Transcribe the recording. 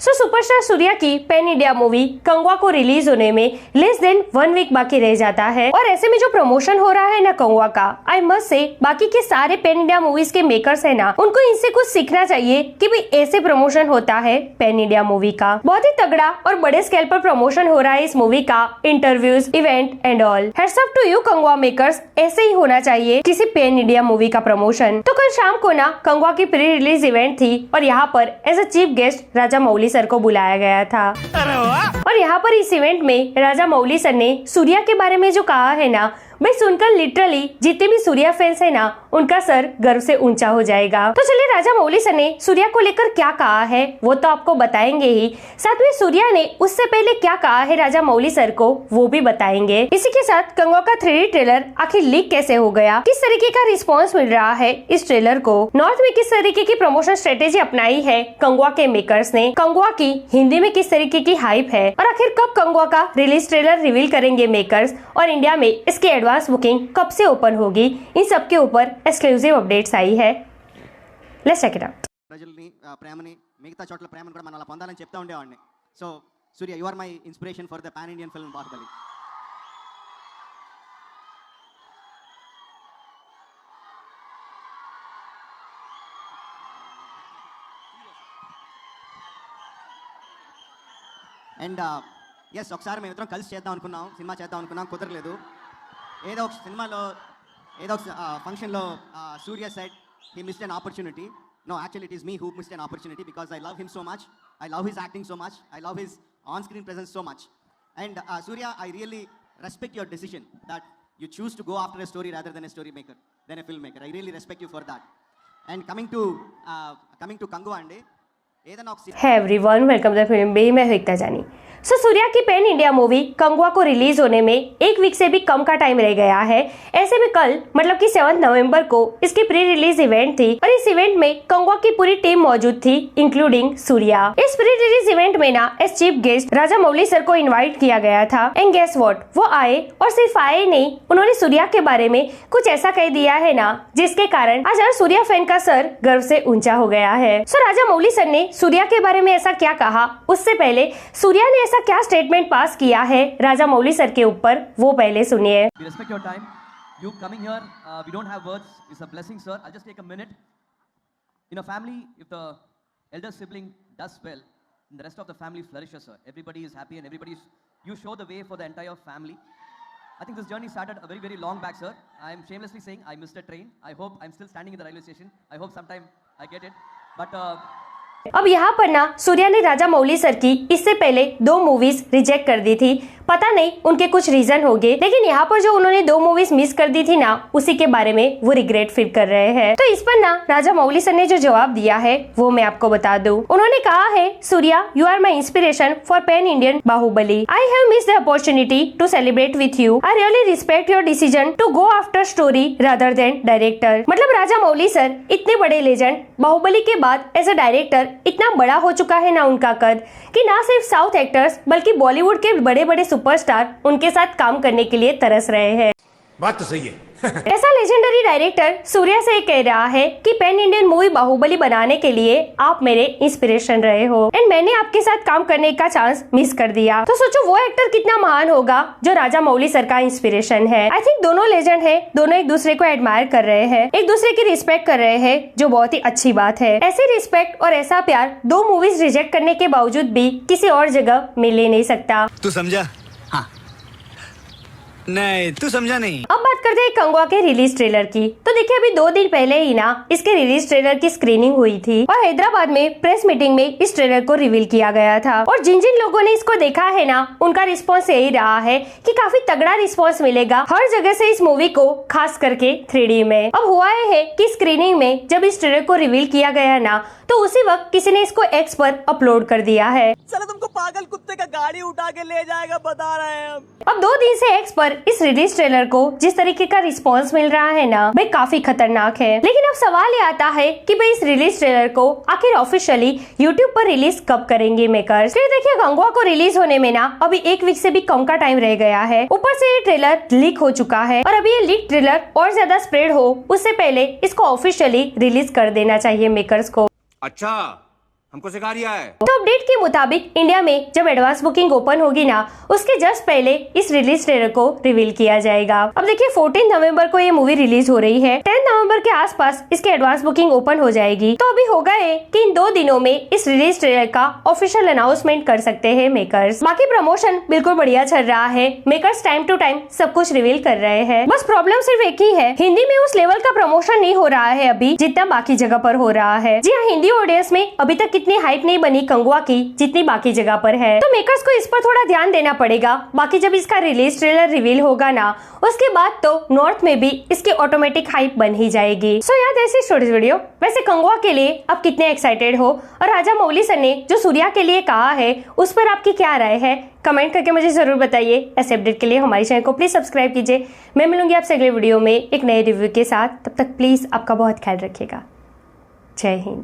सो superstar Surya की pan India movie कंगवा को release होने में लेस देन 1 वीक बाकी रह जाता है और ऐसे में जो प्रमोशन हो रहा है ना कंगवा का, आई मस्ट से बाकी के सारे पैन इंडिया मूवीज के मेकर्स है ना, उनको इनसे कुछ सीखना चाहिए कि भाई ऐसे प्रमोशन होता है पैन इंडिया मूवी का। बहुत ही तगड़ा और बड़े स्केल पर प्रमोशन हो रहा है इस मूवी का, interviews, event and all. Hats off to you Kanguva makers, ऐसे ही होना चाहिए किसी पैन इंडिया मूवी का प्रमोशन। तो कल शाम को ना कंगवा की प्री रिलीज इवेंट थी और यहाँ पर as a chief guest Rajamouli sir को बुलाया गया था। और यहाँ पर इस इवेंट में राजा मौली सर ने सूर्या के बारे में जो कहा है ना, भाई सुनकर लिटरली जितने भी सूर्या फैंस है ना, उनका सर गर्व से ऊंचा हो जाएगा। तो चलिए राजा मौली सर ने सूर्या को लेकर क्या कहा है वो तो आपको बताएंगे ही, साथ में सूर्या ने उससे पहले क्या कहा है राजा मौली सर को वो भी बताएंगे। इसी के साथ कंगवा का 3D ट्रेलर आखिर लीक कैसे हो गया, किस तरीके का रिस्पॉन्स मिल रहा है इस ट्रेलर को, नॉर्थ में किस तरीके की प्रमोशन स्ट्रेटेजी अपनाई है कंगवा के मेकर्स ने, कंगवा की हिंदी में किस तरीके की हाइप है और आखिर कब कंगवा का रिलीज ट्रेलर रिवील करेंगे मेकर्स और इंडिया में इसकी एडवांस बुकिंग कब से ओपन होगी, इन सब के ऊपर एक्सक्लूसिव अपडेट्स आई है। Let's check it out. ప్రజల్ని ప్రేమని మిగతా చోట్ల ప్రేమను కూడా మనం అలా పొందాలని చెప్తా ఉండేవాడిని. So Surya, you are my inspiration for the pan Indian film Baahubali. And yes, ఒకసారి మేము ఇద్దరం కలిసి చేద్దాం అనుకున్నాం, సినిమా చేద్దాం అనుకున్నాం, కుదరలేదు. ఏదో ఒక సినిమాలో ఏదో ఒక ఫంక్షన్లో సూర్య said he missed an opportunity. No, actually it is me who missed an opportunity because I love him so much. I love his acting so much. I love his on-screen presence so much. And Surya, I really respect your decision that you choose to go after a story rather than a story maker, than a filmmaker. I really respect you for that. And coming to Kangwa ande, Hey everyone, welcome to film bae, मैं एकता जानी। सूर्या की pan India movie कंगवा को release होने में 1 week से भी कम का time रह गया है। ऐसे में कल मतलब कि 7 नवंबर को इसकी प्री रिलीज इवेंट थी और इस इवेंट में कंगवा की पूरी टीम मौजूद थी, इंक्लूडिंग सूर्या। इस प्री रिलीज इवेंट में ना as chief guest Rajamouli sir को इन्वाइट किया गया था एंड गेस व्हाट, वो आए और सिर्फ आए नहीं, उन्होंने सूर्या के बारे में कुछ ऐसा कह दिया है ना जिसके कारण आज हर सूर्या फैन का सर गर्व से ऊंचा हो गया है। सो राजा मौली सर ने सूर्या के बारे में ऐसा क्या कहा, उससे पहले सूर्या ने ऐसा क्या स्टेटमेंट पास किया है राजा मौली सर के ऊपर, वो पहले सुनिए। We respect your time. You coming here, we don't have words. It's a blessing, sir. I'll just take a minute. In a family, if the elder sibling does well, then the rest of the family flourishes, sir. Everybody is happy and you show the way for the entire family. I think this journey started a very, very long back, sir. I am shamelessly saying I missed a train. I hope I'm still standing in the railway station. I hope sometime I get it. But अब यहाँ पर ना सूर्या ने राजा मौली sir की इससे पहले 2 movies reject कर दी थी, पता नहीं उनके कुछ रीजन होंगे, लेकिन यहाँ पर जो उन्होंने 2 मूवीज मिस कर दी थी ना, उसी के बारे में वो रिग्रेट फील कर रहे हैं। तो इस पर ना राजा मौली सर ने जो जवाब दिया है वो मैं आपको बता दूं। उन्होंने कहा है, Surya you are my inspiration for pan Indian Baahubali. I have missed the opportunity to celebrate with you. I really respect your decision to go after story rather than director. मतलब राजा मौली सर इतने बड़े लेजेंड, बाहुबली के बाद as a director इतना बड़ा हो चुका है ना उनका कद कि ना सिर्फ साउथ एक्टर्स बल्कि बॉलीवुड के बड़े बड़े सुपरस्टार उनके साथ काम करने के लिए तरस रहे हैं। बात तो सही है। ऐसा लेजेंडरी डायरेक्टर सूर्या से कह रहा है कि पैन इंडियन मूवी बाहुबली बनाने के लिए आप मेरे इंस्पिरेशन रहे हो एंड मैंने आपके साथ काम करने का चांस मिस कर दिया। तो सोचो वो एक्टर कितना महान होगा जो राजा मौली सर का इंस्पिरेशन है। आई थिंक दोनों लेजेंड है, दोनों एक दूसरे को एडमायर कर रहे हैं, एक दूसरे की रिस्पेक्ट कर रहे हैं, जो बहुत ही अच्छी बात है। ऐसी रिस्पेक्ट और ऐसा प्यार 2 मूवीज रिजेक्ट करने के बावजूद भी किसी और जगह मिल ही नहीं सकता। तू समझा? नहीं, तू समझा नहीं। अब बात करते हैं कंगवा के रिलीज ट्रेलर की। तो देखिए अभी 2 दिन पहले ही ना इसके रिलीज ट्रेलर की स्क्रीनिंग हुई थी और हैदराबाद में प्रेस मीटिंग में इस ट्रेलर को रिवील किया गया था और जिन जिन लोगों ने इसको देखा है ना, उनका रिस्पॉन्स यही रहा है कि काफी तगड़ा रिस्पॉन्स मिलेगा हर जगह से इस मूवी को, खास करके 3D में। अब हुआ है कि स्क्रीनिंग में जब इस ट्रेलर को रिवील किया गया ना, तो उसी वक्त किसी ने इसको एक्स पर अपलोड कर दिया है। चलो तुमको पागल कुत्ते का गाड़ी उठा के ले जाएगा, बता रहे हैं हम। अब 2 दिन से एक्स पर इस रिलीज ट्रेलर को जिस तरीके का रिस्पांस मिल रहा है ना, भाई काफी खतरनाक है। लेकिन अब सवाल ये आता है कि भाई इस रिलीज ट्रेलर को आखिर ऑफिशियली यूट्यूब पर रिलीज कब करेंगे मेकर्स। तो देखिए कंगवा को रिलीज होने में ना अभी 1 वीक से भी कम का टाइम रह गया है। ऊपर से ये ट्रेलर लीक हो चुका है और अभी ये लीक ट्रेलर और ज्यादा स्प्रेड हो उससे पहले इसको ऑफिशियली रिलीज कर देना चाहिए मेकर्स को। अच्छा हमको सिखा रिया है। तो अपडेट के मुताबिक इंडिया में जब एडवांस बुकिंग ओपन होगी ना, उसके जस्ट पहले इस रिलीज ट्रेलर को रिवील किया जाएगा। अब देखिए 14 नवंबर को ये मूवी रिलीज हो रही है, 10 नवंबर के आसपास इसके एडवांस बुकिंग ओपन हो जाएगी। तो अभी होगा है कि इन 2 दिनों में इस रिलीज ट्रेलर का ऑफिशियल अनाउंसमेंट कर सकते हैं मेकर्स। बाकी प्रमोशन बिल्कुल बढ़िया चल रहा है, मेकर्स टाइम टू टाइम सब कुछ रिवील कर रहे हैं। बस प्रॉब्लम सिर्फ एक ही है, हिंदी में उस लेवल का प्रमोशन नहीं हो रहा है अभी जितना बाकी जगह पर हो रहा है। जी हाँ, हिंदी ऑडियंस में अभी तक इतनी हाइप नहीं बनी कंगुआ की जितनी बाकी जगह पर है। तो मेकर्स को इस पर थोड़ा ध्यान देना पड़ेगा। बाकी जब इसका रिलीज ट्रेलर रिवील होगा ना, उसके बाद तो नॉर्थ में भी इसकी ऑटोमेटिक हाइप बन ही जाएगी। सो याद ऐसी स्टोरीज वीडियो। वैसे कंगुआ के लिए आप कितने एक्साइटेड हो और राजा मौली सर ने जो सूर्या के लिए कहा है उस पर आपकी क्या राय है, कमेंट करके मुझे जरूर बताइए। ऐसे अपडेट के लिए हमारे चैनल को प्लीज सब्सक्राइब कीजिए। मैं मिलूंगी आपसे अगले वीडियो में एक नए रिव्यू के साथ। तब तक प्लीज आपका बहुत ख्याल रखिएगा। जय हिंद।